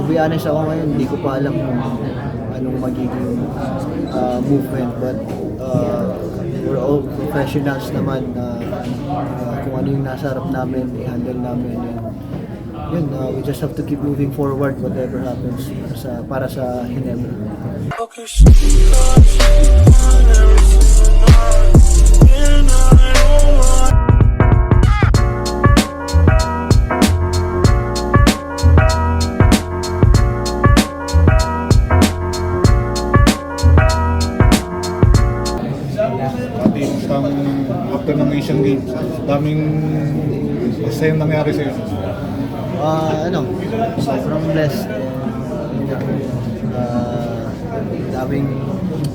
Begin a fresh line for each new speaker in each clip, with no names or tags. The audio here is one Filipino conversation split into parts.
be honest, ako ngayon, hindi ko pa alam kung anong magiging movement. But we're all professionals naman na kung ano yung nasa harap namin, i-handle namin. And yun, we just have to keep moving forward whatever happens para sa Ginebra.
After ng Asian Games, daming masayang nangyari sa'yo.
Sobrang blessed. Daming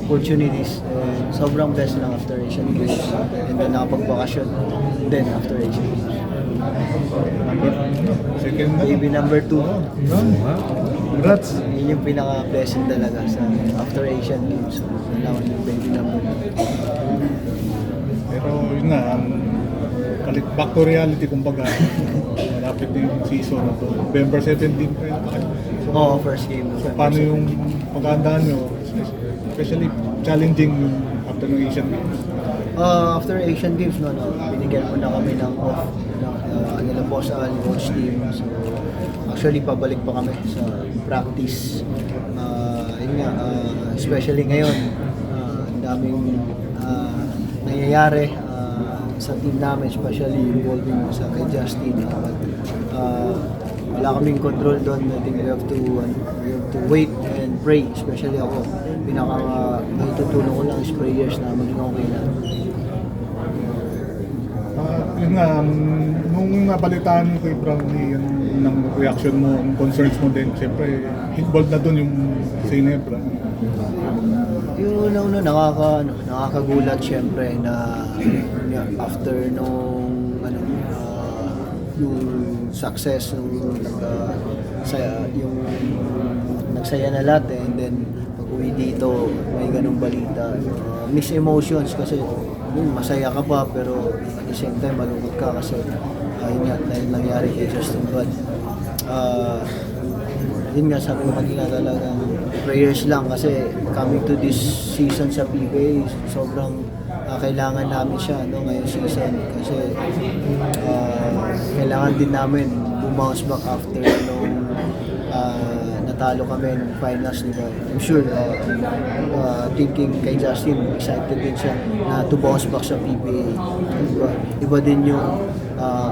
opportunities. Sobrang blessed lang after Asian Games. And then nakapagbakasyon then after Asian Games.
Second na.
Baby number 2.
Congrats!
Yun yung pinaka-blessing talaga sa after Asian Games. Nalaman yung baby number 2.
Pero yun nga, back to reality kumbaga. Malapit na yung season na to. November 17 pa yun.
Oo, first game.
So paano yung pagkaandaan nyo? Especially challenging yung after ng Asian Games.
After Asian Games, binigyan mo na kami ng off nila boss al coach team. So, actually, pabalik pa kami sa practice. Yun nga, especially ngayon, ang daming nangyayari sa team namin, especially involving sa kay Justin. Wala kaming control doon. I think we have to wait and pray, especially ako. Naitutulong ko lang is prayers na maging okay na.
Yun nga, nung nabalitaan ko kay Brownie, ng reaction mo, ng concerns mo din, siyempre, involved na doon yung Ginebra.
Yung una nakakagulat siyempre na after nung yung success yung nagsaya na lahat and then pag-uwi dito may ganung balita, mixed emotions kasi masaya ka pa pero at the same time malungkot ka kasi yun nga dahil nangyari kay Justin. But yun nga sabi ko kanina talagang prayers lang kasi coming to this season sa PBA sobrang kailangan namin siya ngayong season kasi kailangan din namin bumounce back after nung natalo kami ng finals, di ba? I'm sure thinking kay Justin excited din siya na to bounce back sa PBA. Iba din yung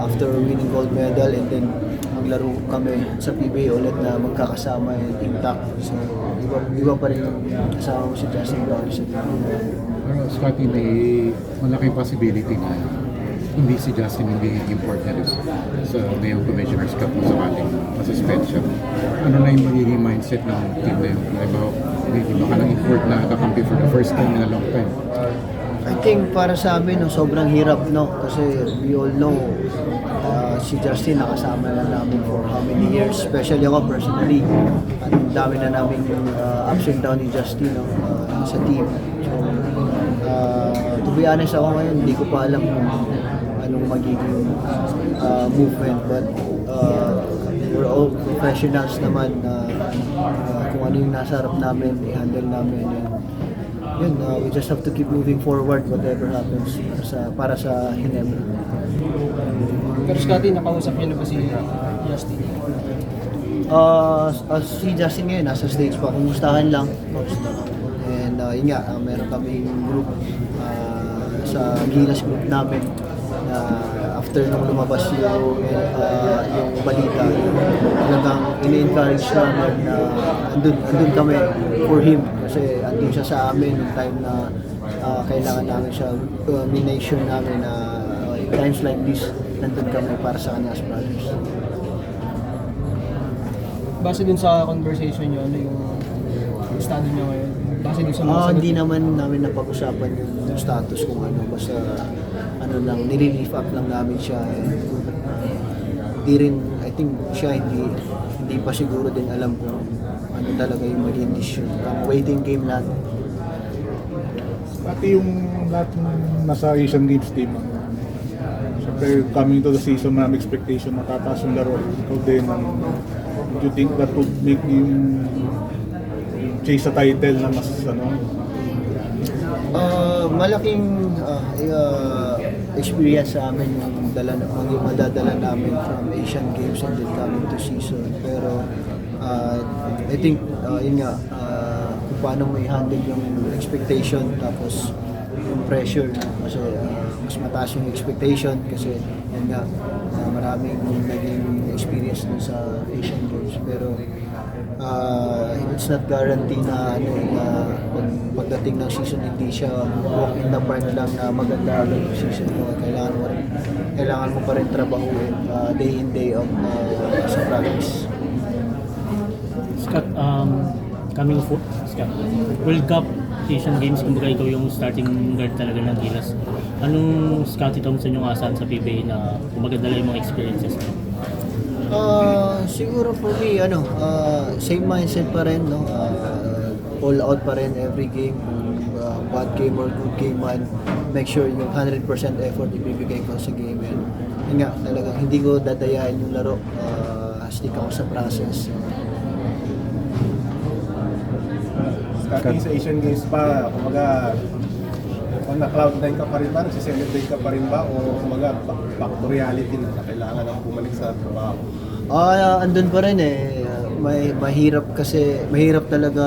after winning gold medal and then maglaro kami sa PBA ulit na magkakasama intact. So, iba pa rin yung kasama mo si Justin Brown sa PBA.
Pero Scotty, may malaking possibility na hindi si Justin hindi import na rin sa ngayong Commissioner's Cup kung sakaling masuspend siya. Ano na yung magiging mindset ng team na yun? Hindi baka nang import na kakampi for the first time in a long time.
I think para sa amin, sobrang hirap, kasi we all know si Justin nakasama na namin for how many years, especially ako personally. Ang dami na namin ups and down ni Justin sa team. So, to be honest, ako ngayon, hindi ko pa alam kung anong magiging movement. But we're all professionals naman kung ano yung nasa harap namin, i-handle namin. Yun, we just have to keep moving forward whatever happens para sa Ginebra.
Pero Scotty, nakausap niyo na ba si Justin?
Si Justin ngayon, nasa stage pa, kumustahan lang. And yun nga, meron kaming group sa Gilas group namin na after nung lumabas yung balita, talagang ini-encourage namin na andun kami for him kasi andun siya sa amin yung time na kailangan namin siya, mination namin na times like this, nandun kami para sa kanya as brothers.
Base dun sa conversation nyo, ano yung estado nyo ngayon? Base dun sa mga sagot?
Hindi naman namin napag-usapan yung status kung ano, basta lang, nililift up lang namin siya. Hindi rin, I think siya hindi pa siguro din alam kung ano talaga yung maging decision. Waiting game natin.
Pati yung lahat ng nasa Asian Games team, siyempre coming to the season, may expectation matataas yung laro. Ikaw din, do you think that would make you chase a title na mas
Malaking experience sa amin yung madadala namin from Asian Games and then coming to season. Pero I think yun nga, kung paano mo i-handle yung expectation tapos yung pressure, kasi mas mataas yung expectation kasi yun nga, maraming naging experience dun sa Asian Games. Pero it's not guarantee na pagdating ng season hindi siya walk in the park lang na maganda agad yung season mo. Kailangan mo pa rin trabahuin day in day out sa practice.
Scott, Scott, World Cup, Asian Games, kumbaga ikaw yung starting guard talaga ng Gilas. Anong Scottie Thompson yung asahan sa PBA na kumbaga dala yung mga experiences mo?
Siguro for me, same mindset pa rin, no? All out pa rin every game. Bad game or good game man, make sure yung 100% effort ibibigay ko sa game. And yun nga, talagang hindi ko dadayain yung laro. Stick ako sa process.
Starting sa Asian Games pa, kumaga, kung na-cloud9 ka pa rin ba, nagsiselebrate ka pa rin ba, o kumaga, back to reality na kailangan ng bumalik sa trabaho?
Andun pa rin eh. Mahirap talaga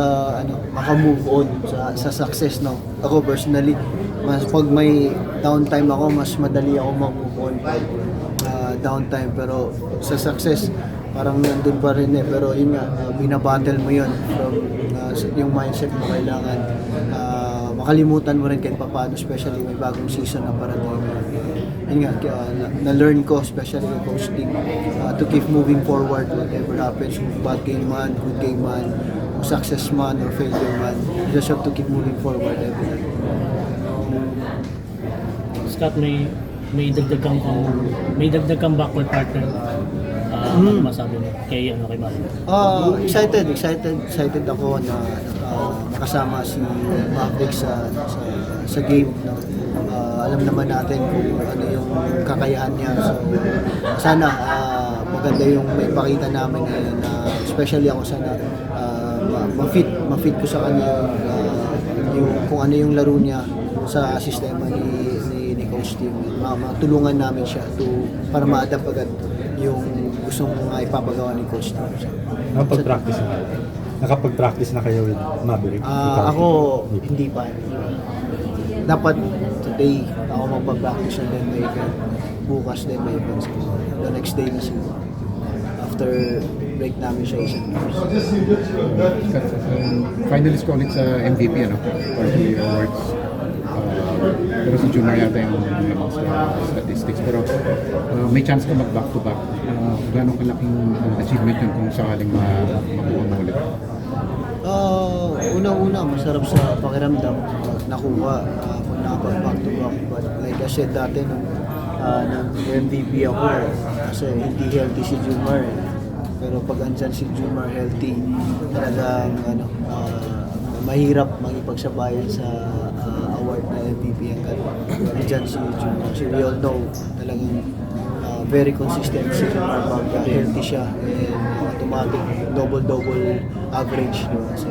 maka-move on sa success, no. Ako personally, mas pag may downtime ako, mas madali ako mag-move on pag downtime, pero sa success parang nandun pa rin eh. Pero yun nga, binabattle mo yun from yung mindset mo. Kailangan makalimutan mo rin kahit paano, especially may bagong season na parating. Yun nga, na-learn ko, especially yung coaching, to keep moving forward whatever happens, bad game man, good game man, success man or failure man, you just have to keep moving forward every day.
Scott, may dagdag kang backward partner. Ano masabi mo kay Mario?
Excited ako na makasama si Maverick sa game, no? Alam naman natin kung ano yung kakayahan niya, so sana maganda yung may pakita namin ngayon, especially ako sana ma-fit ko sa kanya yung kung ano yung laro niya sa sistema ni Coach Tim. Matulungan namin siya para ma-adapt agad yung gusto mong ipapagawa ni Coach Tim.
Nakapag-practice na kayo with Maverick?
Ako, hindi pa. Dapat today ako magpa-practice and then may event. Bukas din may event. The next day na siguro. After break namin sa Asian Games.
Finalist ko ulit sa MVP, for the awards. Pero si Junior yata yung statistics. Pero may chance ka mag-back to back. Gano'ng kalaking achievement yun kung sakaling makuha mo ulit?
Unang-una, masarap sa pakiramdam nakuha kung nakapag-back to back. But like I said dati nung MVP ako, kasi hindi healthy si Jumar. Pero pag andyan si Jumar healthy, talagang mahirap makipagsabayan sa award na MVP hanggang andyan si Jumar. Kasi we all know talagang very consistent si Jumar pag healthy siya, and automatic double average, no? So,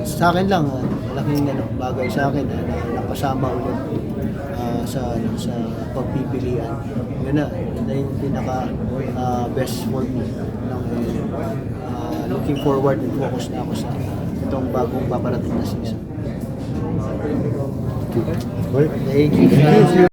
sa akin lang, malaking bagay sa akin na napasama ulit sa pagpipilian. Yun na yung pinaka best for me. Looking forward and focus na ako sa itong bagong paparating na season.
Okay.
Thank you.